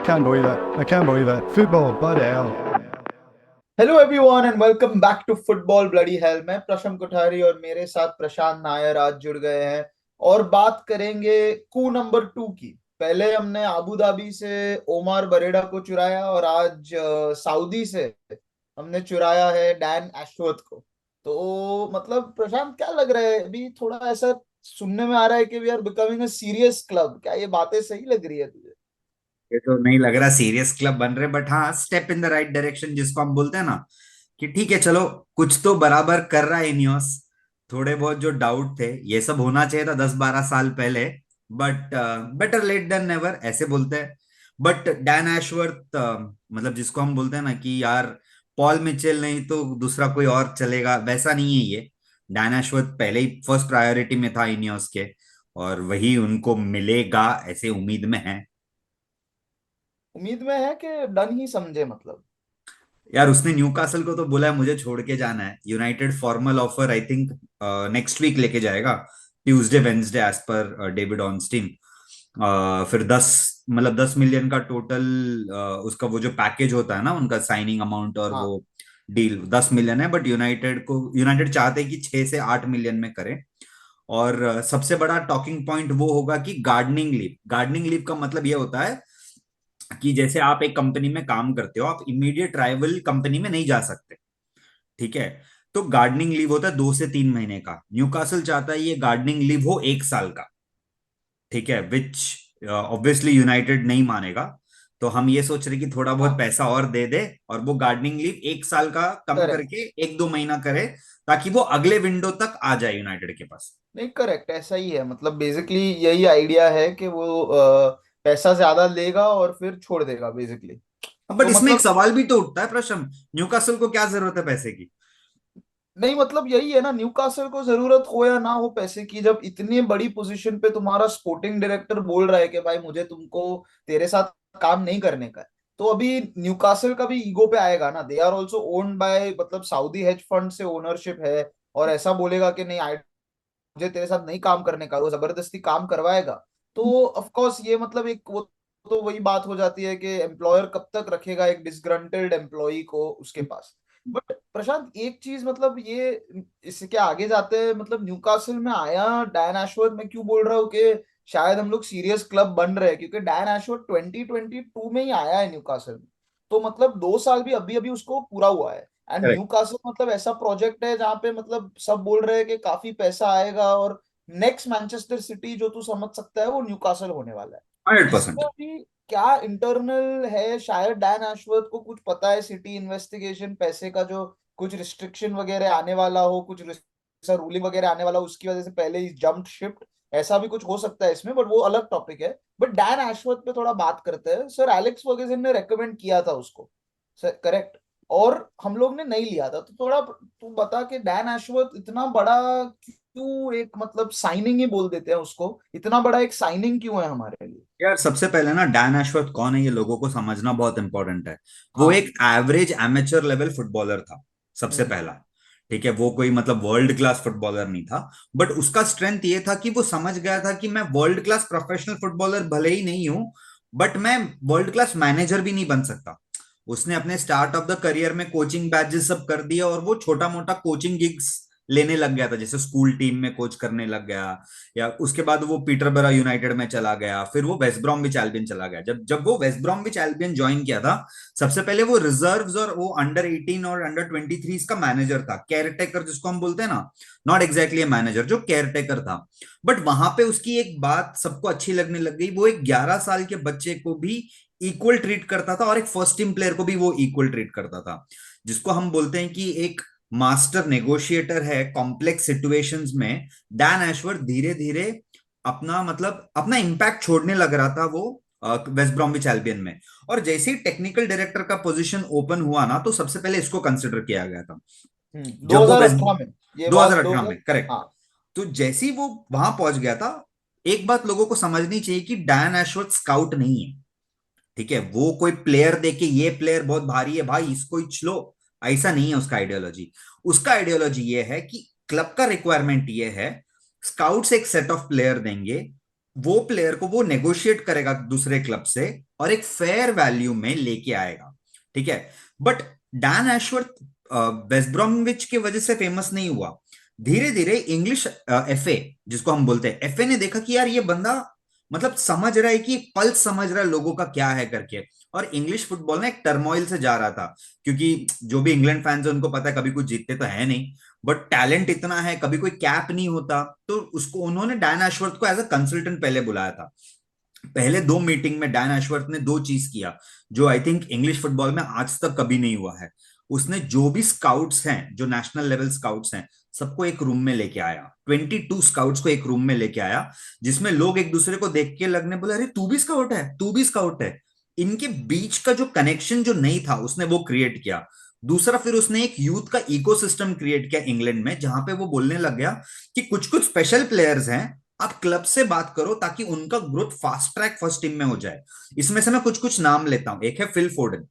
can't believe it. I can't believe it. Football, bloody hell. Hello everyone and welcome back to football bloody hell. मैं प्रशम कोठारी और मेरे साथ प्रशांत नायर आज जुड़ गए हैं और बात करेंगे कू नंबर 2 की। पहले हमने अबू धाबी से ओमार बरेडा को चुराया और आज सऊदी से हमने चुराया है डैन एशवर्थ को। तो मतलब प्रशांत क्या लग रहा है, अभी थोड़ा ऐसा सुनने में आ रहा है कि we are becoming a serious club. क्या ये बातें सही लग रही है तुझे? ये तो नहीं लग रहा सीरियस क्लब बन रहे, बट हाँ, step in the right direction जिसको हम बोलते हैं ना, कि ठीक है चलो, कुछ तो बराबर कर रहा है इनियोस। थोड़े बहुत जो डाउट थे, ये सब होना चाहिए था 10-12 साल पहले, but better late than never ऐसे बोलते हैं। बट डैन एशवर्थ, मतलब जिसको हम बोलते हैं ना कि यार पॉल मिचेल नहीं तो दूसरा कोई और चलेगा, वैसा नहीं है ये। डैन एशवर्थ पहले ही फर्स्ट प्रायोरिटी में था इनियोस के, और वही उनको मिलेगा ऐसे उम्मीद में है। उम्मीद में है कि डन ही समझे मतलब। यार उसने न्यूकासल को तो बोला है मुझे छोड़ के जाना है। United formal offer I think next week लेके जाएगा, ट्यूसडे वेंसडे एज पर डेविड ऑनस्टीन। फिर 10 मिलियन का टोटल उसका वो जो पैकेज होता है ना, उनका साइनिंग अमाउंट और हाँ। वो डील 10 मिलियन है। बट यूनाइटेड चाहते हैं कि 6 से 8 मिलियन में करे। और सबसे बड़ा टॉकिंग पॉइंट वो होगा कि गार्डनिंग लीव का मतलब ये होता है कि जैसे आप एक कंपनी में काम करते हो, आप इमीडिएट राइवल कंपनी में नहीं जा सकते। ठीक है, तो गार्डनिंग लीव होता है 2 से 3 महीने का। न्यूकासल चाहता है ये गार्डनिंग लीव हो 1 साल का। ठीक है, विच ऑब्वियसली यूनाइटेड नहीं मानेगा। तो हम ये सोच रहे कि थोड़ा बहुत हाँ, पैसा और दे दे, और वो गार्डनिंग लीव 1 साल का कम करेक्ट। करके 1-2 महीना करे, ताकि वो अगले विंडो तक आ जाए यूनाइटेड के पास। नहीं, करेक्ट ऐसा ही है। मतलब बेसिकली यही आइडिया है कि वो पैसा ज्यादा लेगा और फिर छोड़ देगा बेसिकली। बट तो इसमें एक मतलब सवाल भी तो उठता है प्रश्न, न्यूकासल को क्या जरूरत है पैसे की? नहीं, मतलब यही है ना, न्यूकासल को जरूरत हो या ना हो पैसे की, जब इतनी बड़ी पोजीशन पे तुम्हारा स्पोर्टिंग डायरेक्टर बोल रहा है कि भाई मुझे तुमको तेरे साथ काम नहीं करने का है, तो अभी न्यूकासल का भी ईगो पे आएगा ना। They are also owned by, मतलब सऊदी हेज फंड से ओनरशिप है। और ऐसा बोलेगा कि नहीं, मुझे तेरे साथ नहीं काम करने का, वो जबरदस्ती काम करवाएगा। तो ऑफ कोर्स ये मतलब एक वो, तो वही बात हो जाती है कि एम्प्लॉयर कब तक रखेगा एक डिसग्रंटल्ड एम्प्लॉय को उसके पास। बट प्रशांत एक चीज, मतलब ये इसके आगे जाते हैं, मतलब न्यूकासल में आया डैन एशवर्थ, मैं क्यों बोल रहा हूँ कि शायद हम लोग सीरियस क्लब बन रहे हैं, क्योंकि डैन एशवर्थ 2022 में ही आया है न्यूकासल में। तो मतलब 2 साल भी अभी अभी उसको पूरा हुआ है। एंड न्यू कासल मतलब ऐसा प्रोजेक्ट है जहां पे मतलब सब बोल रहे हैं कि काफी पैसा आएगा और नेक्स्ट मैनचेस्टर सिटी जो तू समझ सकता है वो न्यू कासल होने वाला है। 100%। इसमें अभी क्या इंटरनल है, शायद डैन एशवर्थ को कुछ पता है, सिटी इन्वेस्टिगेशन पैसे का जो कुछ रिस्ट्रिक्शन वगैरह आने वाला हो, कुछ रूलिंग वगैरह आने वाला हो, उसकी वजह से पहले ही जंप शिफ्ट, ऐसा भी कुछ हो सकता है इसमें, बट वो अलग टॉपिक है। बट डैन एशवर्थ पे थोड़ा बात करते हैं। सर एलेक्स फर्ग्यूसन ने रेकमेंड किया था उसको, सर करेक्ट, और हम लोग ने नहीं लिया था। तो थोड़ा तू बता कि डैन एशवर्थ इतना बड़ा क्यों, एक मतलब साइनिंग ही बोल देते हैं उसको, इतना बड़ा एक साइनिंग क्यों है हमारे लिए? यार सबसे पहले ना, डैन एशवर्थ कौन है ये लोगों को समझना बहुत इंपॉर्टेंट है। वो हाँ। एक एवरेज एमेच्योर लेवल फुटबॉलर था, सबसे हम्म। पहला। ठीक है, वो कोई मतलब वर्ल्ड क्लास फुटबॉलर नहीं था। बट उसका स्ट्रेंथ ये था कि वो समझ गया था कि मैं वर्ल्ड क्लास प्रोफेशनल फुटबॉलर भले ही नहीं हूं, बट मैं वर्ल्ड क्लास मैनेजर भी नहीं बन सकता। उसने अपने स्टार्ट ऑफ द करियर में कोचिंग बैचेस सब कर दिया, और वो छोटा मोटा कोचिंग गिग्स लेने लग गया था, जैसे स्कूल टीम में कोच करने लग गया, या उसके बाद वो पीटरबरा यूनाइटेड में चला गया, फिर वो वेस्ट ब्रॉमविच एल्बियन चला गया। जब जब वो वेस्ट ब्रॉमविच एल्बियन ज्वाइन किया था, सबसे पहले वो रिजर्व्स और वो अंडर 18 और अंडर 23 का मैनेजर था, केयर टेकर जिसको हम बोलते हैं ना। नॉट एग्जैक्टली ए मैनेजर, जो केयर टेकर था। बट वहां पे उसकी एक बात सबको अच्छी लगने लग गई, वो एक 11 साल के बच्चे को भी इक्वल ट्रीट करता था, और एक फर्स्ट टीम प्लेयर को भी वो इक्वल ट्रीट करता था। जिसको हम बोलते हैं कि एक मास्टर नेगोशिएटर है कॉम्प्लेक्स सिचुएशंस में। डैन एशवर्थ धीरे धीरे अपना मतलब अपना इम्पैक्ट छोड़ने लग रहा था वो वेस्ट ब्रॉमविच एल्बियन में। और जैसे ही टेक्निकल डायरेक्टर का पोजीशन ओपन हुआ ना, तो सबसे पहले इसको कंसिडर किया गया था। जब वो वेस्ट 2018 में ये बात, 2018 2000। में, करेक्ट। हाँ। तो जैसे ही वो वहां पहुंच गया था, एक बात लोगों को समझनी चाहिए कि डैन एशवर्थ स्काउट नहीं है। ठीक है, वो कोई प्लेयर देके ये प्लेयर बहुत भारी है भाई इसको ही लो, ऐसा नहीं है उसका आइडियोलॉजी। उसका आइडियोलॉजी ये है कि क्लब का रिक्वायरमेंट ये है, स्काउट्स एक सेट ऑफ प्लेयर देंगे, वो प्लेयर को वो नेगोशिएट करेगा दूसरे क्लब से और एक फेयर वैल्यू में लेके आएगा, ठीक है। But Dan Ashworth West Bromwich की वजह से फेमस नहीं हुआ। धीरे धीरे इंग्लिश एफए, जिसको हम बोलते हैं, एफए ने देखा कि यार ये बंदा मतलब समझ रहा है, कि पल्स समझ रहा है लोगों का क्या है करके। और इंग्लिश फुटबॉल ना एक टर्मोइल से जा रहा था, क्योंकि जो भी इंग्लैंड फैंस है उनको पता है कभी कुछ जीतते तो है नहीं, बट टैलेंट इतना है, कभी कोई कैप नहीं होता। तो उसको उन्होंने डैन एशवर्थ को एज अ कंसल्टेंट पहले बुलाया था। पहले 2 मीटिंग में डैन एशवर्थ ने 2 चीज किया, जो आई थिंक इंग्लिश फुटबॉल में आज तक कभी नहीं हुआ है। उसने जो भी स्काउट्स हैं, जो नेशनल लेवल स्काउट्स हैं, सबको एक रूम में लेके आया। 22 स्काउट्स को एक रूम में लेके आया, जिसमें लोग एक दूसरे को देख के लगने बोले, अरे तू भी स्काउट है, तू भी स्काउट है। इनके बीच का जो कनेक्शन जो नहीं था, उसने वो क्रिएट किया। दूसरा, फिर उसने एक यूथ का इकोसिस्टम क्रिएट किया इंग्लैंड में, जहां पे वो बोलने लग गया कि कुछ कुछ स्पेशल प्लेयर्स हैं, आप क्लब से बात करो ताकि उनका growth fast track first team में हो जाए। इसमें से मैं कुछ कुछ नाम लेता हूं। एक है फिल फोर्डन,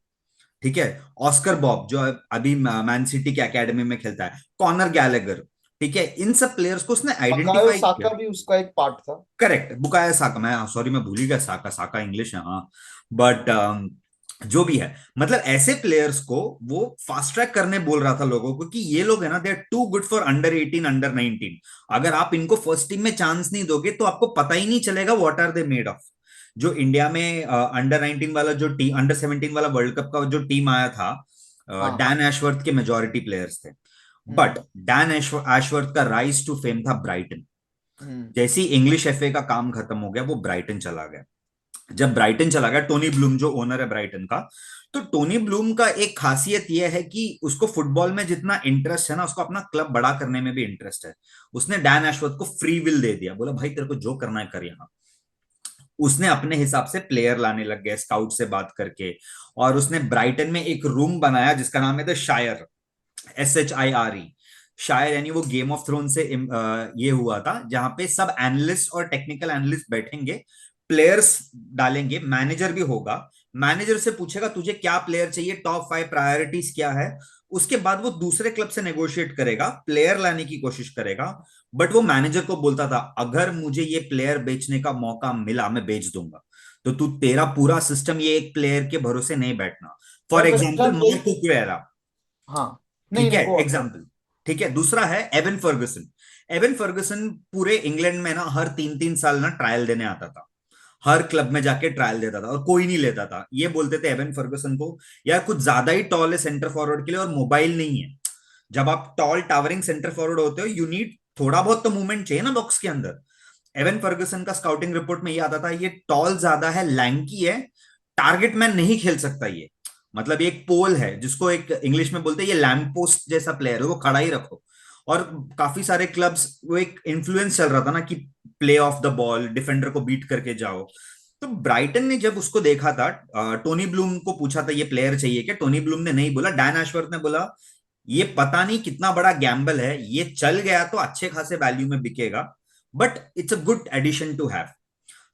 ठीक है। ऑस्कर बॉब, जो अभी मैन सिटी के एकेडमी में खेलता है। कॉनर गैलेगर, ठीक है। इन सब प्लेयर्स को उसने बकायो आइडेंटिफाई किया। साका भी उसका एक पार्ट था। करेक्ट, बुकायो साका, मैं सॉरी मैं भूल ही गया, साका साका इंग्लिश है, हाँ। बट जो भी है, मतलब ऐसे प्लेयर्स को वो फास्ट ट्रैक करने बोल रहा था लोगों को, कि ये लोग है ना, they are too good for under 18, under 19। अगर आप इनको फर्स्ट टीम में चांस नहीं दोगे तो आपको पता ही नहीं चलेगा what are they made of. जो इंडिया में अंडर 19 वाला जो टीम, अंडर 17 वाला वर्ल्ड कप का जो टीम आया था, हाँ। डैन एशवर्थ के मेजोरिटी प्लेयर्स थे। But hmm. डैन एशवर्थ का राइज टू फेम था ब्राइटन। हम्म। जैसे ही इंग्लिश एफए का काम खत्म हो गया, वो ब्राइटन चला गया। जब ब्राइटन चला गया, टोनी ब्लूम जो ओनर है ब्राइटन का, तो टोनी ब्लूम का एक खासियत यह है कि उसको फुटबॉल में जितना इंटरेस्ट है ना, उसको अपना क्लब बड़ा करने में भी इंटरेस्ट है। उसने डैन एशवर्थ को फ्री विल दे दिया, बोला भाई तेरे को जो करना है कर यहाँ। उसने अपने हिसाब से प्लेयर लाने लग गया स्काउट से बात करके। और उसने ब्राइटन में एक रूम बनाया जिसका नाम है द शायर, SHIRE। शायर यानी वो गेम ऑफ थ्रोन से ये हुआ था, जहां पे सब एनालिस्ट और टेक्निकल एनालिस्ट बैठेंगे, प्लेयर्स डालेंगे, मैनेजर भी होगा। मैनेजर से पूछेगा तुझे क्या प्लेयर चाहिए, टॉप 5 प्रायोरिटीज क्या है। उसके बाद वो दूसरे क्लब से नेगोशिएट करेगा, प्लेयर लाने की कोशिश करेगा। बट वो मैनेजर को बोलता था, अगर मुझे ये प्लेयर बेचने का मौका मिला मैं बेच दूंगा, तो तू तेरा पूरा सिस्टम ये एक प्लेयर के भरोसे नहीं बैठना। मैं फॉर मेरे एग्जाम्पल साथ यही। मार्को कुवेरा, हाँ। नहीं ठीक है, नहीं, गो ऑन गो। एग्जाम्पल। ठीक है, दूसरा है एवन फर्गुसन। एवन फर्गुसन पूरे इंग्लैंड में ना हर 3-3 साल ना ट्रायल देने आता था। हर क्लब में जाके ट्रायल देता था और कोई नहीं लेता था। ये बोलते थे एवन फर्गुसन को, यार कुछ ज्यादा ही टॉल है सेंटर फॉरवर्ड के लिए और मोबाइल नहीं है। जब आप टॉल टावरिंग सेंटर फॉरवर्ड होते हो, यू नीड थोड़ा बहुत तो मूवमेंट चाहिए ना बॉक्स के अंदर। एवन फर्गुसन का स्काउटिंग रिपोर्ट में ये आता था, ये टॉल ज्यादा है, लैंकी है, टारगेट मैन नहीं खेल सकता ये। मतलब ये एक पोल है, जिसको एक इंग्लिश में बोलते हैं, ये लैंप पोस्ट जैसा प्लेयर है, वो खड़ा ही रखो। और काफी सारे क्लब्स, वो एक इन्फ्लुएंस चल रहा था ना कि play of the ball, defender को बीट करके जाओ। तो ब्राइटन ने जब उसको देखा था, टोनी ब्लूम को पूछा था ये प्लेयर चाहिए क्या, टोनी ब्लूम ने नहीं बोला, डैन एशवर्थ ने बोला ये पता नहीं कितना बड़ा गैम्बल है, ये चल गया तो अच्छे खासे वैल्यू में बिकेगा, but it's a good addition to have.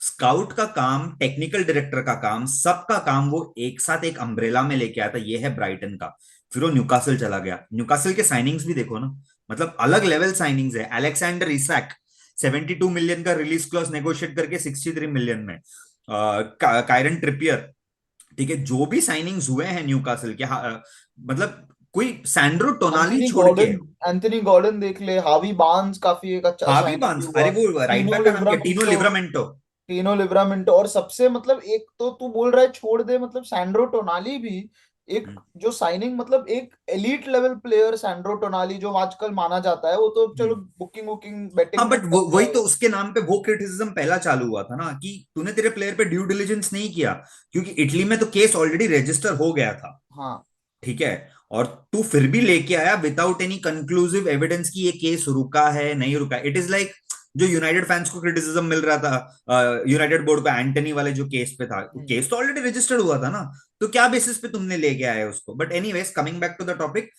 Scout का काम, टेक्निकल डायरेक्टर का काम, सबका काम वो एक साथ एक अम्ब्रेला में लेके आता, ये है ब्राइटन का। फिर वो न्यूकासल चला गया। न्यूकासल के साइनिंग्स भी देखो ना, मतलब अलग लेवल साइनिंग्स है। अलेक्जेंडर इसाक 72 मिलियन का रिलीज क्लॉज नेगोशिएट करके 63 मिलियन में। कायरन ट्रिपियर, ठीक है। जो भी साइनिंग्स हुए हैं न्यूकासल के, मतलब कोई सैंड्रो टोनाली एंथनी छोड़ के। गॉर्डन, एंथनी गॉर्डन देख ले, हावी बार्न्स काफी एक अच्छा हावी साइनिंग भी बांस, हुआ। अरे वो राइट टीनो बैक का नाम क्या, टीनो लिवरामेंटो। लिवरामेंटो। टीनो लिवरामेंटो, और सबसे मतलब एक तो तू बोल रहा है छोड़ दे, मतलब सैंड्रो टोनाली भी एक जो साइनिंग, मतलब एक एलीट लेवल प्लेयर सैंड्रो टोनाली जो आजकल माना जाता है, वो तो चलो हम्म। बुकिंग वुकिंग हाँ, बेटिंग में बट कर वही दिया। तो उसके नाम पे वो क्रिटिसिज्म पहला चालू हुआ था ना, कि तूने तेरे प्लेयर पे ड्यू डिलिजेंस नहीं किया, क्योंकि इटली में तो केस ऑलरेडी रजिस्टर हो गया था, हाँ। ठीक है। और तू फिर भी लेके आया विदाउट एनी कंक्लूसिव एविडेंस कि ये केस रुका है नहीं रुका। इट इज लाइक जो यूनाइटेड फैंस को क्रिटिसिज्म मिल रहा था यूनाइटेड बोर्ड को एंटनी वाले जो केस पे था, केस तो ऑलरेडी रजिस्टर्ड हुआ था ना, तो क्या बेसिस पे तुमने लेके आए उसको। But anyways, coming back to the topic,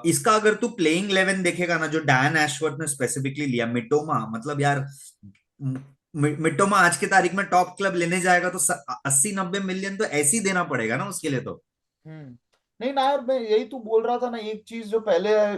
इसका अगर तू प्लेइंग 11 देखेगा ना, जो डैन एशवर्थ ने स्पेसिफिकली लिया, मिटोमा, मतलब यार मिटोमा आज की तारीख में टॉप क्लब लेने जाएगा तो 80-90 मिलियन तो ऐसे ही देना पड़ेगा ना उसके लिए तो। नहीं ना यार, मैं यही तू बोल रहा था ना, एक चीज जो पहले है,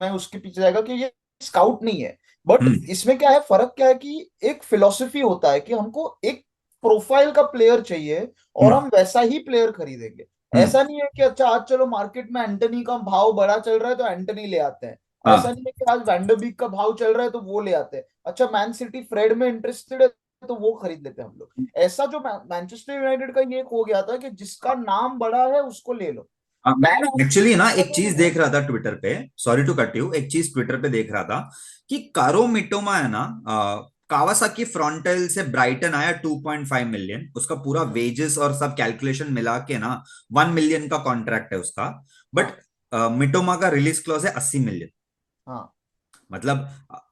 मैं उसके पीछे जाएगा कि ये स्काउट नहीं है, बट हम्म। इसमें क्या है, फर्क क्या है कि एक फिलोसफी होता है कि हमको एक प्रोफाइल का प्लेयर चाहिए और हम्म। हम वैसा ही प्लेयर खरीदेंगे। हम्म। ऐसा नहीं है कि अच्छा आज चलो मार्केट में एंटनी का भाव बड़ा चल रहा है तो एंटनी ले आते हैं, ऐसा हाँ। नहीं है कि आज वैंडरबीक का भाव चल रहा है तो वो ले आते हैं, अच्छा मैन सिटी फ्रेड में इंटरेस्टेड है तो वो खरीद लेते हैं हम लोग। ऐसा जो मैनचेस्टर यूनाइटेड का ये हो गया था कि जिसका नाम बड़ा है उसको ले लो। मैं नाम एक्चुअली ना का एक जो चीज है। देख रहा था ट्विटर पे, सॉरी टू कट यू, एक चीज ट्विटर पे देख रहा था कि कारो मिटोमा है ना, कावासाकी फ्रंटल से ब्राइटन आया 2.5 मिलियन, उसका पूरा वेजेस और सब कैलकुलेशन मिला के ना 1 मिलियन का कॉन्ट्रैक्ट है उसका। बट हाँ मिटोमा का रिलीज क्लॉज है 80 मिलियन। हाँ मतलब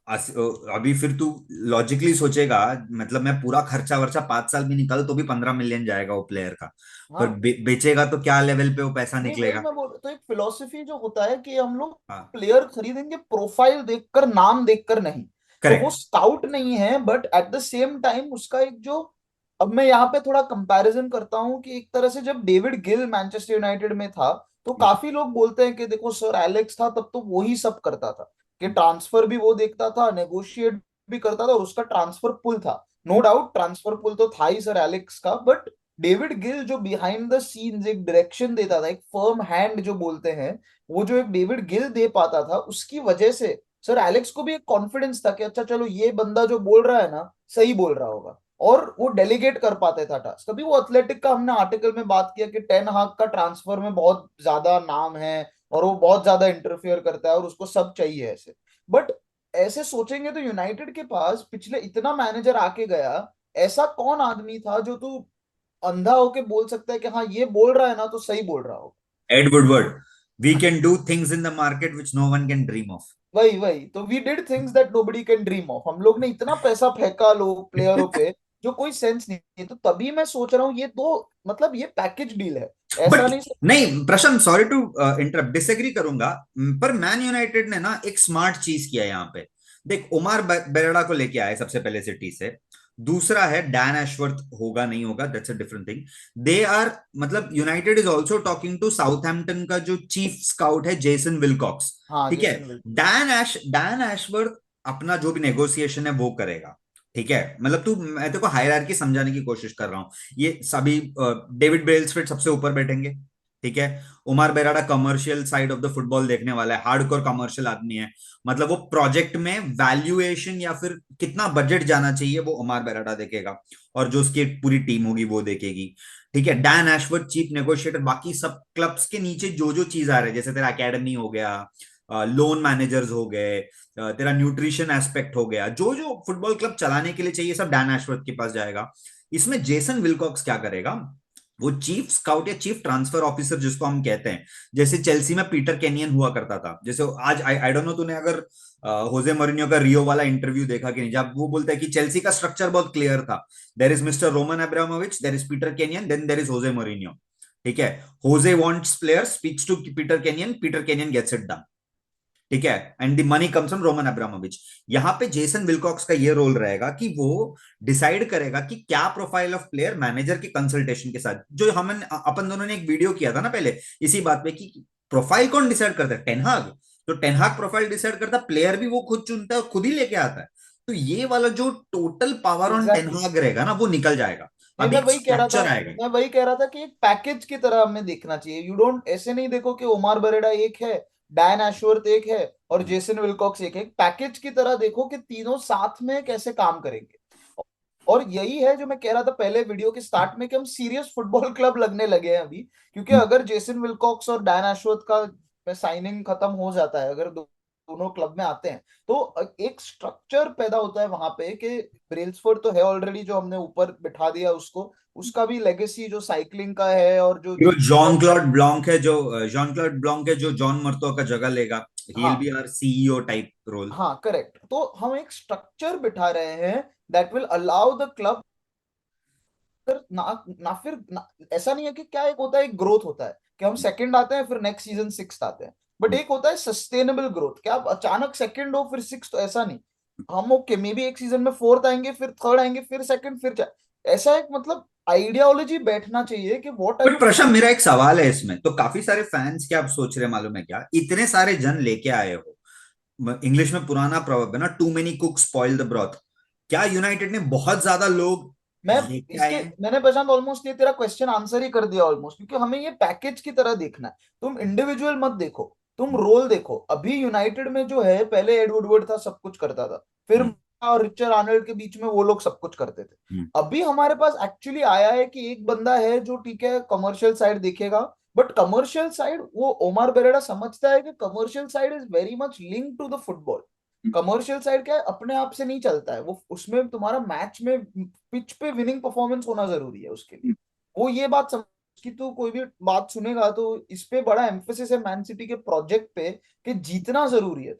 अभी फिर तू लॉजिकली सोचेगा, मतलब मैं पूरा खर्चा वर्चा 5 साल भी निकल तो भी 15 मिलियन जाएगा वो प्लेयर का, पर हाँ। बेचेगा तो क्या लेवल पे वो पैसा नहीं वही निकलेगा। मैं बोल, तो एक फिलोसफी जो होता है कि हम लोग हाँ। प्लेयर खरीदेंगे प्रोफाइल देखकर, नाम देखकर नहीं। तो वो करेक्ट। स्काउट नहीं है, but at the same time उसका एक जो, अब मैं यहाँ पे थोड़ा कंपैरिजन करता हूँ कि एक तरह से जब डेविड गिल मैनचेस्टर यूनाइटेड में था तो काफी लोग बोलते हैं कि देखो सर एलेक्स था तब तो वो ही सब करता था, कि ट्रांसफर भी वो देखता था, नेगोशिएट भी करता था और उसका ट्रांसफर पुल था। नो डाउट ट्रांसफर पुल तो था ही सर एलेक्स का, बट डेविड गिल जो बिहाइंड द सीन्स एक डायरेक्शन देता था, एक फर्म हैंड जो बोलते हैं, वो जो एक डेविड गिल दे पाता था, उसकी वजह से सर एलेक्स को भी एक कॉन्फिडेंस था कि अच्छा चलो ये बंदा जो बोल रहा है ना सही बोल रहा होगा, और वो डेलीगेट कर पाते था टास्क। कभी वो एथलेटिक का हमने आर्टिकल में बात किया कि टेन हाग का ट्रांसफर में बहुत ज्यादा नाम है और वो बहुत ज्यादा इंटरफियर करता है और उसको सब चाहिए ऐसे, बट ऐसे सोचेंगे तो यूनाइटेड के पास पिछले इतना मैनेजर आके गया, ऐसा कौन आदमी था जो तू अंधा होके बोल सकता है कि हाँ ये बोल रहा है ना तो सही बोल रहा हो। Ed Woodward, we can do things in the market which no one can dream of. वही वही तो we did things that nobody can dream of, हम लोग ने इतना पैसा फेंका लोग प्लेयरों पे जो कोई सेंस नहीं है, तो तभी मैं सोच रहा हूँ ये तो मतलब ये पैकेज डील है, बट ऐसा नहीं नहीं प्रशांत, सॉरी टू इंटरप्ट, डिसएग्री करूंगा, पर मैन यूनाइटेड ने ना एक स्मार्ट चीज किया यहाँ पे। देख, उमार बेरेडा को लेके आए सबसे पहले सिटी से। दूसरा है डैन एशवर्थ, होगा नहीं होगा that's a different thing. They are, मतलब United is also talking to Southampton का जो चीफ स्काउट है जेसन विलकॉक्स। हाँ ठीक है। Jason will. डैन एशवर्थ अपना जो भी नेगोशिएशन है वो करेगा। ठीक है, मतलब तू, मैं तेरे को हायरार्की समझाने की कोशिश कर रहा हूँ। ये सभी डेविड ब्रेलस्फिट सबसे ऊपर बैठेंगे। ठीक है। Omar Berrada commercial side of the football देखने वाला है, हार्डकोर कमर्शियल आदमी है। मतलब वो प्रोजेक्ट में वैल्यूएशन या फिर कितना बजट जाना चाहिए वो उमर बेराडा देखेगा, और जो उसकी पूरी टीम होगी वो देखेगी। ठीक है। डैन एशवर्थ चीफ नेगोशिएटर, बाकी सब क्लब्स के नीचे जो जो चीज आ रहे हैं, जैसे तेरा एकेडमी हो गया, लोन मैनेजर्स हो गए, तेरा न्यूट्रिशन एस्पेक्ट हो गया, जो जो फुटबॉल क्लब चलाने के लिए चाहिए सब डैन एशवर्थ के पास जाएगा। इसमें जेसन विलकॉक्स क्या करेगा, वो चीफ स्काउट या चीफ ट्रांसफर ऑफिसर जिसको हम कहते हैं, जैसे चेल्सी में पीटर केनियन हुआ करता था। जैसे आज आई डोंट नो तूने अगर होजे मोरिन्यो का रियो वाला इंटरव्यू देखा कि नहीं, जब वो बोलता है कि चेल्सी का स्ट्रक्चर बहुत क्लियर था, there is Mister Roman Abramovich, there is Peter Kenyon, then there is Jose Mourinho. ठीक है। Jose wants players, speaks to Peter Kenyon gets it done. ठीक है। And the money comes from Roman Abramovich. यहाँ पे Jason Wilcox का ये role रहेगा कि वो डिसाइड करेगा कि क्या प्रोफाइल ऑफ प्लेयर मैनेजर के कंसल्टेशन के साथ, जो हम अपन दोनों ने एक वीडियो किया था ना पहले इसी बात पे कि प्रोफाइल कौन डिसाइड करता है, टेनहाग। तो टेनहाग प्रोफाइल डिसाइड करता है, प्लेयर भी वो खुद चुनता है और खुद ही लेके आता है। तो ये वाला जो टोटल पावर ऑन एग्जैक्टली। टेनहाग रहेगा ना वो निकल जाएगा। नहीं अभी मैं एक वही कह रहा था, स्ट्रक्चर आएगा। मैं वही कह रहा था कि एक पैकेज की तरह हमें देखना चाहिए, यू डोंट ऐसे नहीं देखो कि ओमार बरेडा एक है, डैन एशवर्थ एक है और जेसन विलकॉक्स एक है, एक पैकेज की तरह देखो कि तीनों साथ में कैसे काम करेंगे। और यही है जो मैं कह रहा था पहले वीडियो के स्टार्ट में कि हम सीरियस फुटबॉल क्लब लगने लगे हैं अभी, क्योंकि अगर जेसन विलकॉक्स और डैन एशवर्थ का साइनिंग खत्म हो जाता है, अगर दोनों क्लब में आते हैं तो एक स्ट्रक्चर पैदा होता है वहां पे कि ब्रेल्सफोर्ड तो है ऑलरेडी जो हमने ऊपर बिठा दिया उसको, उसका भी लेगेसी जो साइकिलिंग का है और जो जो और जॉन क्लॉड ब्लॉन्क है जो जॉन मर्तो का जगह लेगा, ही विल हाँ be our CEO type role. हाँ करेक्ट, तो हम एक स्ट्रक्चर बिठा रहे हैं that will allow the club ना ना फिर ना, ऐसा नहीं है कि क्या, एक होता है एक ग्रोथ होता है कि हम सेकंड आते हैं फिर नेक्स्ट सीजन सिक्स आते हैं, बट एक होता है सस्टेनेबल ग्रोथ, क्या आप अचानक सेकंड हो फिर सिक्स, तो ऐसा नहीं। हम ओके मे बी एक सीजन में फोर्थ आएंगे फिर थर्ड आएंगे फिर सेकंड ऐसा एक मतलब आइडियोलॉजी बैठना चाहिए कि व्हाट आर बट यू। प्रशांत, मेरा एक सवाल है इसमें, तो काफी सारे फैंस क्या आप सोच रहे हैं मालूम है क्या, इतने सारे जन लेके आए हो, इंग्लिश में पुराना प्रवर्ब है ना, too many cook spoil the broth. क्या यूनाइटेड ने बहुत ज्यादा लोग मैं लेके आए इसके हैं? मैंने प्रशांत ऑलमोस्ट ये तेरा क्वेश्चन आंसर ही कर दिया ऑलमोस्ट, क्योंकि हमें ये पैकेज की तरह देखना है। तुम इंडिविजुअल मत देखो, तुम रोल देखो। अभी यूनाइटेड में जो है, पहले एड वुडवर्ड था, सब कुछ करता था, फिर हम्म, और रिचर्ड आर्नल्ड के बीच में वो लोग सब कुछ करते थे। हम्म। अभी हमारे पास एक्चुअली आया है कि एक बंदा है जो ठीक है कमर्शियल साइड देखेगा, बट कमर्शियल साइड वो ओमार बेरेरा समझता है कि commercial side is very much link to the football. Commercial side क्या है, अपने आप से नहीं चलता है वो, उसमें तुम्हारा मैच में पिच पे विनिंग परफॉर्मेंस होना जरूरी है उसके लिए। वो ये बात समझ कि तू कोई भी बात सुनेगा तो इस पे बड़ा एम्फेसिस है मैन सिटी के प्रोजेक्ट पे, कि जीतना जरूरी है।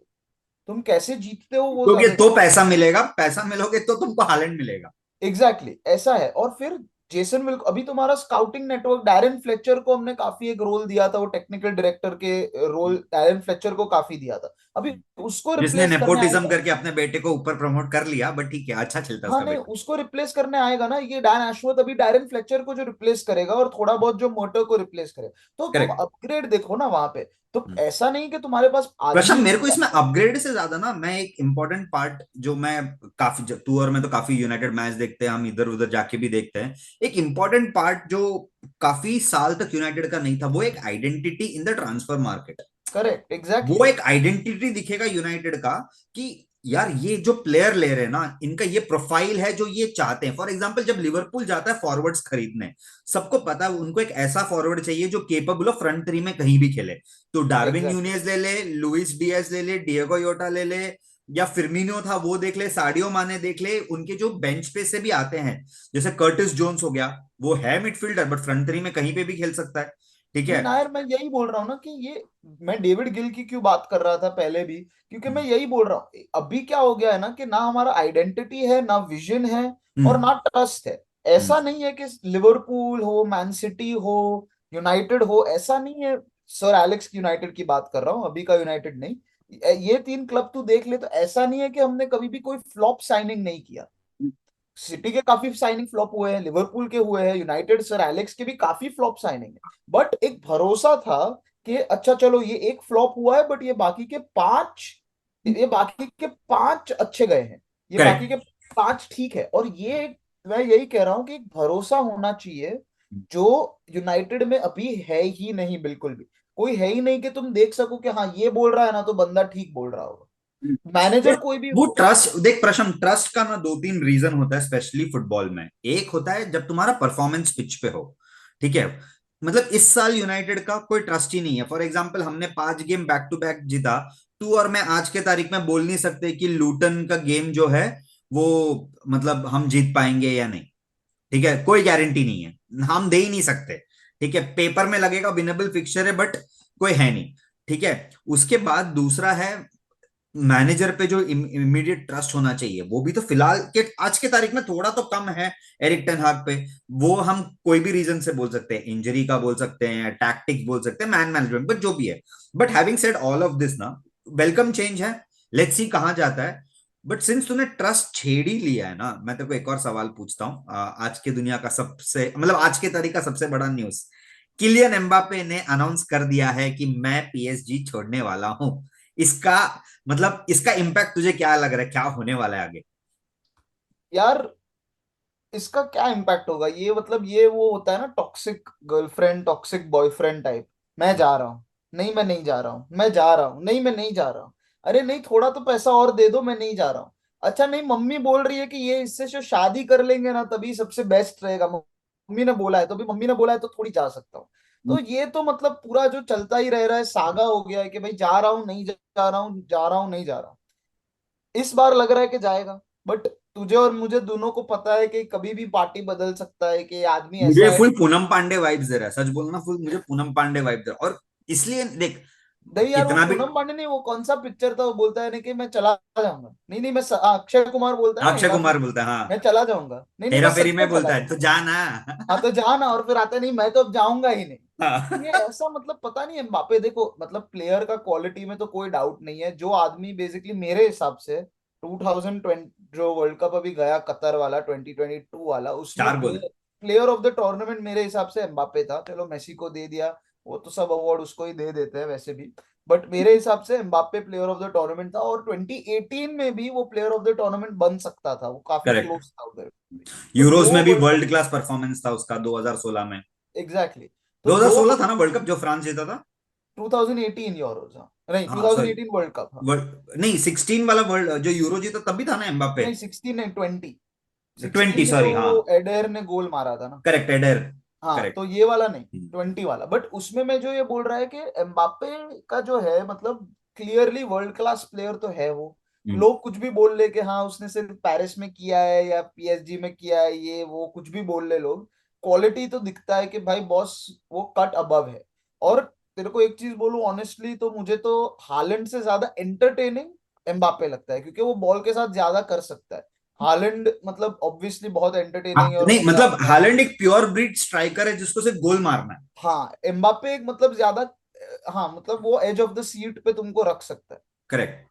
तुम कैसे जीतते हो वो क्योंकि ज्यादा। तो पैसा मिलेगा, पैसा मिलोगे तो तुमको हालैंड मिलेगा। एग्जैक्टली exactly, ऐसा है। और फिर जेसन विल, अभी तुम्हारा स्काउटिंग नेटवर्क, डैरेन फ्लेचर को हमने काफी एक रोल दिया था, वो टेक्निकल डायरेक्टर के रोल डैरेन फ्लेचर को काफी दिया था। अभी उसको जिसने रिप्लेस करने नेपोटिज्म आएगा। करके अपने बेटे को ऊपर प्रमोट कर लिया, बट ठीक है, अच्छा खेलता है हाँ उसका नहीं, बेटा। उसको रिप्लेस करने आएगा ना ये डैन एशवर्थ, अभी डायरन फ्लेचर को जो रिप्लेस करेगा, और थोड़ा बहुत जो मोटर को रिप्लेस करेगा। तो तुम करेक्ट। अपग्रेड देखो ना वहां पे। तो ऐसा नहीं कि तुम्हारे पास प्रशांत, आदमी मेरे नहीं को है। इसमें अपग्रेड से ज्यादा ना, मैं एक इंपॉर्टेंट पार्ट जो मैं काफी, तू और मैं तो काफी यूनाइटेड मैच देखते हैं, हम इधर उधर जाके भी देखते हैं। एक इंपॉर्टेंट पार्ट जो काफी साल तक यूनाइटेड का नहीं था, वो एक identity in the transfer market. Correct, exactly वो एक आइडेंटिटी दिखेगा यूनाइटेड का कि यार ये जो प्लेयर ले रहे हैं ना, इनका ये प्रोफाइल है जो ये चाहते हैं। फॉर एग्जांपल, जब लिवरपूल जाता है फॉरवर्ड्स खरीदने, सबको पता है उनको एक ऐसा फॉरवर्ड चाहिए जो केपेबल ऑफ फ्रंट थ्री में कहीं भी खेले। तो डार्विन एग्जैक्टली। न्यूनेज ले ले, लुइस डियाज ले ले, डिएगो योटा ले ले, या फिरमिनो था वो देख ले, साडियो माने देख ले, उनके जो बेंच पे से भी आते हैं, जैसे कर्टिस जोन्स हो गया, वो है मिडफील्डर बट फ्रंट थ्री में कहीं पे भी खेल सकता है। ठीक नहीं है। नायर, मैं यही बोल रहा हूँ ना कि ये, मैं डेविड गिल की क्यों बात कर रहा था पहले भी, क्योंकि मैं हम्म, यही बोल रहा हूँ अभी क्या हो गया है ना, कि ना हमारा आइडेंटिटी है, ना विजन है, और हम्म, ना ट्रस्ट है। हम्म। ऐसा नहीं है कि लिवरपूल हो, मैन सिटी हो, यूनाइटेड हो, ऐसा नहीं है। सर एलेक्स यूनाइटेड की बात कर रहा हूँ, अभी का यूनाइटेड नहीं। ये तीन क्लब तू देख ले, तो ऐसा नहीं है कि हमने कभी भी कोई फ्लॉप साइनिंग नहीं किया। सिटी के काफी साइनिंग फ्लॉप हुए हैं, लिवरपूल के हुए हैं, यूनाइटेड सर एलेक्स के भी काफी फ्लॉप साइनिंग है। बट एक भरोसा था कि अच्छा चलो ये एक फ्लॉप हुआ है, बट ये बाकी के पांच अच्छे गए हैं, ये बाकी करेक्ट। के पांच ठीक है। और मैं यही कह रहा हूं कि एक भरोसा होना चाहिए, जो यूनाइटेड में अभी है ही नहीं, बिल्कुल भी कोई है ही नहीं कि तुम देख सको कि हाँ ये बोल रहा है ना तो बंदा ठीक बोल रहा होगा, मैनेजर देख, कोई भी वो हो। ट्रस्ट, देख प्रशम, ट्रस्ट का ना दो तीन रीजन होता है स्पेशली फुटबॉल में। एक होता है जब तुम्हारा परफॉर्मेंस पिच पे हो। ठीक है। मतलब इस साल यूनाइटेड का कोई ट्रस्ट ही नहीं है। फॉर एग्जांपल, हमने 5 गेम बैक टू बैक जीता। तू और मैं आज के तारीख में बोल नहीं सकते कि लूटन का गेम जो है वो, मतलब हम जीत पाएंगे या नहीं। ठीक है, कोई गारंटी नहीं है, हम दे ही नहीं सकते। ठीक है, पेपर में लगेगा विनेबल फिक्सचर है बट कोई है नहीं। ठीक है। उसके बाद दूसरा है मैनेजर पे जो इमीडिएट ट्रस्ट होना चाहिए, वो भी तो फिलहाल के आज के तारीख में थोड़ा तो कम है एरिक टेन हाग पे। वो हम कोई भी रीजन से बोल सकते हैं, इंजरी का बोल सकते हैं, टैक्टिक्स बोल सकते हैं, मैन मैनेजमेंट, बट जो भी है। But having said all of this ना, वेलकम चेंज है, लेट्स सी कहां जाता है। बट सिंस तूने ट्रस्ट छेड़ ही लिया है ना, मैं तेरे को एक और सवाल पूछता हूँ। आज के दुनिया का सबसे, मतलब आज के तारीख का सबसे बड़ा न्यूज, किलियन एम्बापे ने अनाउंस कर दिया है कि मैं पीएसजी छोड़ने वाला हूं। इसका मतलब इसका इम्पैक्ट तुझे क्या लग रहा है, क्या होने वाला है आगे? यार इसका क्या इम्पैक्ट होगा, ये मतलब ये वो होता है ना, toxic girlfriend toxic boyfriend type. मैं जा रहा हूँ, नहीं मैं नहीं जा रहा हूँ, मैं जा रहा हूँ, नहीं मैं नहीं जा रहा हूँ। अरे नहीं, थोड़ा तो पैसा और दे दो, मैं नहीं जा रहा हूँ। अच्छा नहीं, मम्मी बोल रही है कि ये इससे जो शादी कर लेंगे ना तभी सबसे बेस्ट रहेगा, मम्मी ने बोला है तो, अभी मम्मी ने बोला है तो थोड़ी जा सकता हूँ। तो ये तो मतलब पूरा जो चलता ही रह रहा है, सागा हो गया है कि भाई जा रहा हूँ नहीं जा रहा हूँ, जा रहा हूँ नहीं जा रहा हूँ। इस बार लग रहा है कि जाएगा, बट तुझे और मुझे दोनों को पता है कि कभी भी पार्टी बदल सकता है, कि आदमी मुझे ऐसा है। फुल पूनम पांडे वाइब्स दे रहा है, सच बोलना, फुल मुझे पूनम पांडे वाइब दे रहा है। और इसलिए देख, नहीं यार, वो इतना भी। पूनम पांडे नहीं, वो कौन सा पिक्चर था, वो बोलता है ना कि मैं चला जाऊंगा, नहीं नहीं अक्षय कुमार बोलता है ना अक्षय हेरा कुमार फेरी, बोलता है, मैं हाँ। चला जाऊंगा, नहीं नहीं मैं हेरा फेरी सच में में चला बोलता है तो जाऊंगा। जाना। हाँ तो जाना, और फिर आता नहीं, मैं तो अब जाऊंगा ही नहीं। ये हाँ। ऐसा मतलब पता नहीं, एम्बापे देखो मतलब प्लेयर का क्वालिटी में तो कोई डाउट नहीं है, जो आदमी बेसिकली मेरे हिसाब से 2020 जो वर्ल्ड कप अभी गया कतर वाला 2022 वाला, उसमें 4 गोल। Player player of the tournament मेरे हिसाब से एम्बापे था। चलो मेसी को दे दिया, वो तो सब अवार्ड उसको ही दे देते हैं वैसे भी। बट मेरे हिसाब से Mbappe player of the tournament था, और 2018 में भी वो प्लेयर ऑफ द टूर्नामेंट बन सकता था, वो काफी करेक्ट। क्लोज था उधर भी। तो यूरोज दो में भी world cup, world class performance था उसका 2016 में। एग्जैक्टली, तो दो 2016 था वर्ल्ड ना वर्ल्ड कप जो फ्रांस जीता था? 2018 यूरोज, हाँ नहीं हाँ सॉरी, 2018 वर्ल्ड कप, हाँ नहीं 16 वाला वर्ल्ड जो यूरो जीता तब भी था ना एम्बापे? नहीं 16 नहीं 20, 16 20 में सॉरी, तो हाँ एडेर ने गोल मारा था ना। Correct, adder. हाँ तो करेक्ट। ये वाला नहीं, 20 वाला। बट उसमें मैं जो ये बोल रहा है कि एम्बाप्पे का जो है मतलब क्लियरली वर्ल्ड क्लास प्लेयर तो है वो। लोग कुछ भी बोल ले कि हाँ उसने सिर्फ पेरिस में किया है या पीएसजी में किया है, ये वो कुछ भी बोल ले लोग, क्वालिटी तो दिखता है कि भाई बॉस वो कट अबव है। और तेरे को एक चीज बोलूं ऑनेस्टली, तो मुझे तो हालैंड से ज्यादा एंटरटेनिंग एम्बाप्पे लगता है, क्योंकि वो बॉल के साथ ज्यादा कर सकता है। हालैंड मतलब ऑब्वियसली बहुत हाँ, एंटरटेनिंग है और नहीं मजा मतलब आता है। हालैंड एक प्योर ब्रीड स्ट्राइकर है जिसको सिर्फ गोल मारना है। हाँ एम्बाप्पे एक मतलब ज्यादा, हाँ मतलब वो एज ऑफ द सीट पे तुमको रख सकता है। करेक्ट।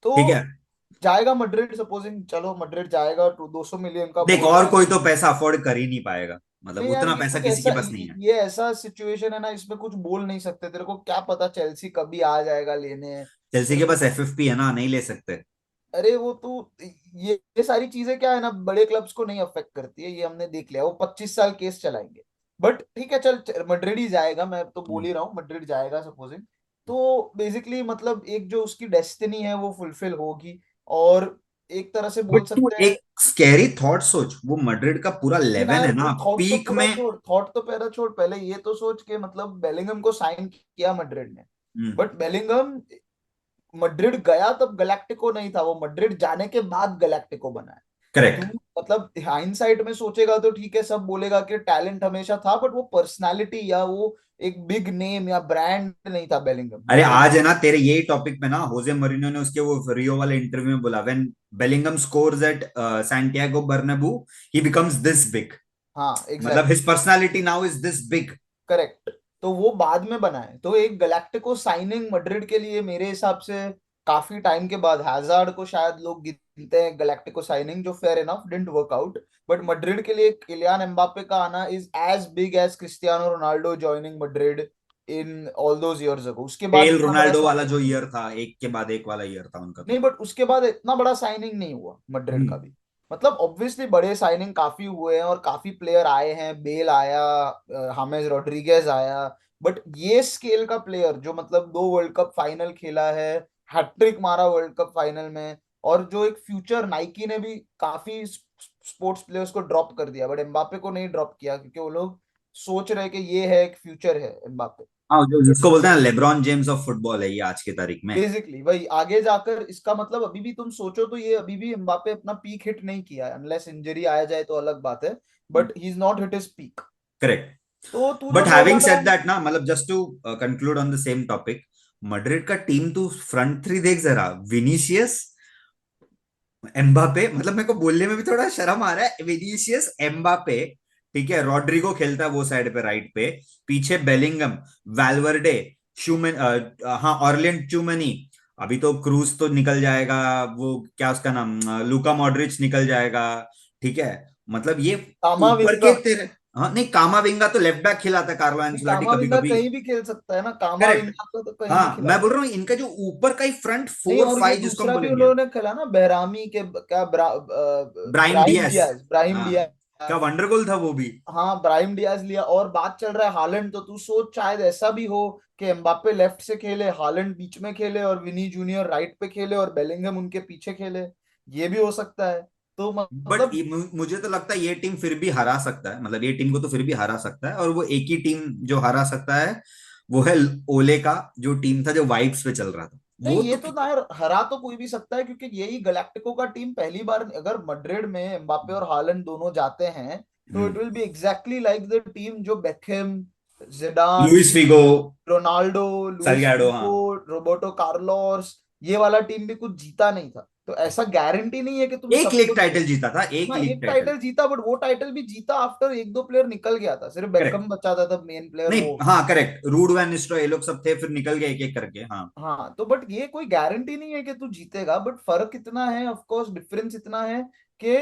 ठीक है। तो जाएगा मड्रिड, सपोजिंग चलो मड्रिड जाएगा, 200 मिलियन का देख बोल और रहा है। कोई तो पैसा अफोर्ड कर ही नहीं पाएगा, मतलब नहीं यार उतना ये पैसा कुछ किसी ऐसा, के पास नहीं है। ये ऐसा सिचुएशन है ना, इसमें कुछ बोल नहीं सकते, तेरे को क्या पता चेल्सी कभी आ जाएगा लेने। चेल्सी तेरे के को, पास एफएफपी है ना, नहीं ले सकते। अरे वो तो ये सारी चीजें क्या है ना, बड़े क्लब्स को नहीं अफेक्ट करती है, ये हमने देख लिया, वो 25 साल केस चलाएंगे। बट ठीक है चल, मड्रिड ही जाएगा, मैं तो बोल ही रहा हूँ मड्रिड जाएगा सपोजिंग। तो बेसिकली मतलब एक जो उसकी डेस्टिनी है वो फुलफिल होगी। और एक तरह से बट बोल तू सकते हैं। एक स्कैरी थॉट सोच, वो मैड्रिड का पूरा नहीं ना 11 यार, है तू ना थॉट तो पीक पूरा में। छोड़, थॉट तो पहला छोड़, पहले ये तो सोच के मतलब बेलिंगम को साइन किया मड्रिड ने। बट बेलिंगम मड्रिड गया तब गैलेक्टिको नहीं था, वो मड्रिड जाने के बाद गैलेक्टिको बना है। तू करेक्ट। मतलब हाइंडसाइट में सोचेगा तो ठीक है, सब बोलेगा कि टैलेंट हमेशा था, बट वो पर्सनालिटी या वो एक बिग नेम या ब्रांड नहीं था बेलिंगम अरे मड्रिड आज में। है ना तेरे यही टॉपिक पे ना होजे मरीनो ने उसके वो रियो वाले इंटरव्यू में बोला, when Bellingham scores at Santiago Bernabeu he becomes this big. हाँ मतलब exactly, his personality now is this big. Correct. तो वो बाद में बना है, तो एक गैलेक्टिको साइनिंग मड्रिड के लिए मेरे हिसाब से काफी टाइम के बाद, हैजार्ड को शायद लोग गिनते हैं गैलेक्टिको साइनिंग, जो fair enough didn't work out. But Madrid के लिए किलियान एम्बापे का आना is as big as Cristiano Ronaldo joining Madrid in all those years ago. उसके बाद पेल इतना बड़ा रोनाल्डो वाला जो साइनिंग, ईयर था, एक के बाद एक वाला ईयर था उनका नहीं तो। बट उसके बाद इतना बड़ा साइनिंग नहीं हुआ मड्रिड का हम्म। भी। मतलब ऑब्वियसली बड़े साइनिंग काफी हुए हैं और काफी प्लेयर आए हैं, बेल आया, हामेस रोड्रिगेज आया। बट ये स्केल का प्लेयर जो मतलब 2 वर्ल्ड कप फाइनल खेला है, हैट्रिक मारा वर्ल्ड कप फाइनल में, और जो एक फ्यूचर, नाइकी ने भी काफी स्पोर्ट्स प्लेयर्स को ड्रॉप कर दिया बट एम्बापे को नहीं ड्रॉप किया, क्योंकि वो लोग सोच रहे कि ये है एक फ्यूचर है एम्बापे। हाँ, जो जिसको बोलते हैं लेब्रॉन जेम्स ऑफ फुटबॉल है ये आज की तारीख में। बेसिकली वही आगे जाकर इसका मतलब, अभी भी तुम सोचो तो ये अभी भी एम्बापे अपना पीक हिट नहीं किया है, अनलेस इंजरी आया जाए तो अलग बात है। But he is not hit his peak. Correct. तो तू जो बट बोल हैविंग रहा था, सेड दैट ना, मतलब just to conclude on the same topic, Madrid का टीम तू फ्रंट थ्री देख जरा, विनीशियस, एम्बापे, मतलब मेरे को बोलने में भी थोड़ा शर्म आ रहा है, विनीशियस, एम्बापे, ठीक है, रॉड्रिगो खेलता है वो साइड पे राइट पे, पीछे बेलिंगम, वैल्वर्डे, शूमन, हाँ ऑर्लियन चूमनी, अभी तो क्रूज तो निकल जाएगा, वो क्या उसका नाम, लूका मॉड्रिच निकल जाएगा, ठीक है, मतलब ये ऊपर कामाविंगा। के तेरे। हाँ नहीं, कामाविंगा तो लेफ्ट बैक खिलाता है कार्लो नहीं एंसुलाटी कभी कामाविंगा कभी। कहीं भी खेल सकता है ना, करेक्ट। कामाविंगा को तो कहीं भी हाँ खिला मैं बोल सकता रहा हूँ इनका जो ऊपर का ही फ्रंट है। नहीं फोर और ये फाइव जिसको हम दूसरा भी बोलेंगे, उन्होंने खेला ना बेरामी के क्या, Brahim Brahim Diaz. Diaz, Brahim हाँ, क्या डियाज। वंडर गोल था वो भी। हाँ ब्राहिम डियाज लिया, और बात चल रहा है हालैंड, तो तू सोच शायद ऐसा भी हो कि एम्बाप्पे लेफ्ट से खेले, हालैंड बीच में खेले और विनी जूनियर राइट पे खेले और बेलिंगम उनके पीछे खेले। ये भी हो सकता है। तो बट मतलब मुझे तो लगता है ये टीम फिर भी हरा सकता है, मतलब ये टीम को तो फिर भी हरा सकता है, और वो एक ही टीम जो हरा सकता है वो है ओले का जो टीम था जो वाइब्स पे चल रहा था नहीं, वो ये तो। तो ना यार हरा तो कोई भी सकता है, क्योंकि यही गैलेक्टिको का टीम पहली बार अगर मड्रिड में एम्बाप्पे और हालैंड दोनों जाते हैं, तो it hmm. Will be exactly like the team जो Beckham, Zidane, Luis Figo, Ronaldo, Luis Salgado, हाँ। फिगो, रोबर्टो कार्लोस, ये वाला टीम भी कुछ जीता नहीं था। तो ऐसा गारंटी नहीं है कि तुम एक सब लीग कुछ। टाइटल जीता था, एक हाँ लीग एक टाइटल। टाइटल जीता, बट वो टाइटल भी जीता आफ्टर एक दो प्लेयर निकल गया था, सिर्फ बेकम करेक्ट। बचा था तब मेन प्लेयर नहीं वो। हाँ करेक्ट, रूड वैन निस्टो ये लोग सब थे, फिर निकल गए एक एक करके, हाँ। हाँ तो बट ये कोई गारंटी नहीं है कि तू जीतेगा, बट फर्क इतना है, ऑफ कोर्स डिफरेंस इतना है कि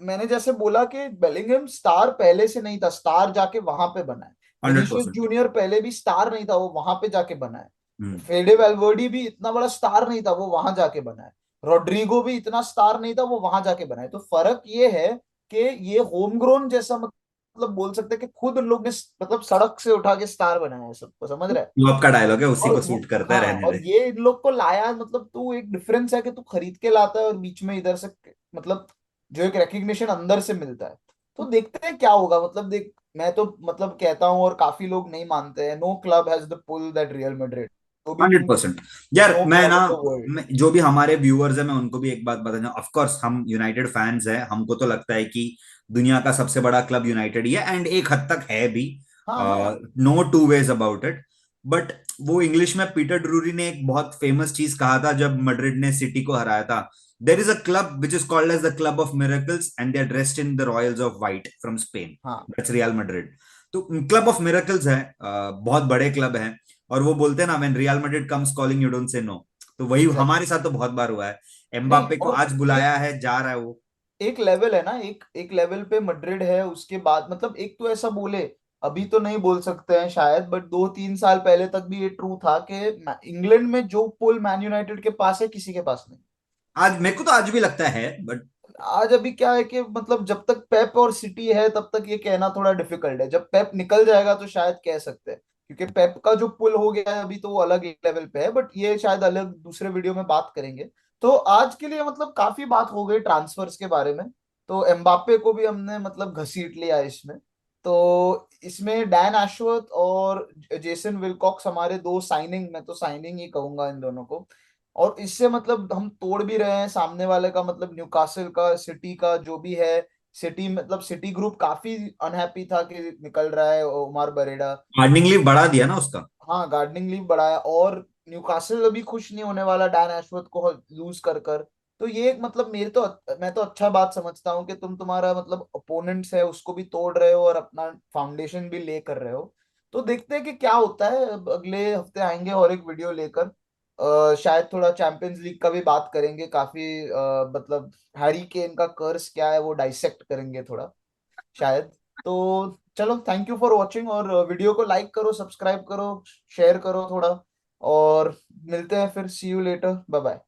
मैंने जैसे बोला कि बेलिंगम स्टार पहले से नहीं था, स्टार जाके वहां पे बना है। हंड्रेड विनीशियस परसेंट जूनियर पहले भी स्टार नहीं था, वो वहां पे जाके बना है। फेडे वेल्वर्डी भी इतना बड़ा स्टार नहीं था, वो वहां जाके बना है। रोड्रिगो भी इतना स्टार नहीं था, वो वहां जाके बना है। तो फर्क ये है कि ये होम ग्रोन जैसा, मतलब बोल सकते हैं कि खुद उन लोग ने मतलब सड़क से उठा के स्टार बनाया है सबको, समझ रहा है। क्लब का डायलॉग है, उसी और को सूट करता है, हाँ, रहने और दे। ये इन लोग को लाया, मतलब तू एक डिफरेंस है कि तू खरीद के लाता है और बीच में इधर से मतलब जो एक रिकग्निशन अंदर से मिलता है। तो देखते हैं क्या होगा। मतलब देख, मैं तो मतलब कहता हूँ और काफी लोग नहीं मानते हैं, no club has the pull that Real Madrid. तो भी तुम, 100%। यार नो मैं क्लब ना, इन द वर्ल्ड। जो भी हमारे व्यूअर्स है, मैं उनको भी एक बात बताना, ऑफ कोर्स हम यूनाइटेड फैंस हैं, हमको तो लगता है कि दुनिया का सबसे बड़ा क्लब यूनाइटेड ही है, एंड एक हद तक है भी। हाँ हाँ। No two ways about it. But वो इंग्लिश में पीटर ड्रूरी ने एक बहुत फेमस चीज कहा था जब मैड्रिड ने सिटी को हराया था। There is a club which is called as the club of miracles and they are dressed in the royals of white from Spain. हाँ दैट्स रियल मैड्रिड। तो क्लब ऑफ मिरेकल्स है, बहुत बड़े club है। और वो बोलते हैं ना, when Real Madrid comes calling you don't say no. तो वही एग्जैक्टली। हमारे साथ तो बहुत बार हुआ है। नहीं, एम्बाप्पे को और आज बुलाया है, जा रहा है वो। एक लेवल है ना, एक एक लेवल पे मैड्रिड है, उसके बाद मतलब एक तो ऐसा बोले, अभी तो नहीं बोल सकते हैं शायद, बट 2-3 साल पहले तक भी ये ट्रू था कि इंग्लैंड में जो पुल मैन यूनाइटेड के पास है, किसी के पास नहीं। आज मेरे को तो आज भी लगता है, बट आज अभी क्या है कि मतलब जब तक पेप और सिटी है तब तक ये कहना थोड़ा डिफिकल्ट है। जब पेप निकल जाएगा तो शायद कह सकते हैं, क्योंकि पेप का जो पुल हो गया है अभी, तो वो अलग लेवल पे है, बट ये शायद अलग दूसरे वीडियो में बात करेंगे। तो आज के लिए मतलब काफी बात हो गई ट्रांसफर्स के बारे में। तो एम्बाप्पे को भी हमने मतलब घसीट लिया इसमें। तो इसमें डैन एशवर्थ और जेसन विलकॉक्स हमारे दो साइनिंग, मैं तो साइनिंग ही कहूंगा इन दोनों को। और इससे मतलब हम तोड़ भी रहे हैं सामने वाले का, मतलब न्यूकासल का, सिटी का जो भी है। सिटी मतलब सिटी ग्रुप काफी अनहैप्पी था कि निकल रहा है उमार बरेडा। गार्डनिंग लीव बढ़ा दिया ना उसका। हाँ, गार्डनिंग लीव बढ़ाया, और न्यूकासल अभी खुश नहीं होने वाला डैन एशवर्थ को लूज कर कर। तो ये एक मतलब मेरे तो, मैं तो अच्छा बात समझता हूँ कि तुम, तुम्हारा मतलब अपोनेंट्स है उसको भी तोड़ रहे हो और अपना फाउंडेशन भी ले कर रहे हो। तो देखते हैं कि क्या होता है। अब अगले हफ्ते आएंगे और एक वीडियो लेकर, शायद थोड़ा चैंपियंस लीग का भी बात करेंगे काफी, मतलब हैरी केन का कर्स क्या है वो डाइसेक्ट करेंगे थोड़ा, शायद। तो चलो, थैंक यू फॉर वॉचिंग, और वीडियो को लाइक करो, सब्सक्राइब करो, शेयर करो थोड़ा। और मिलते हैं फिर, सी यू लेटर, बाय बाय।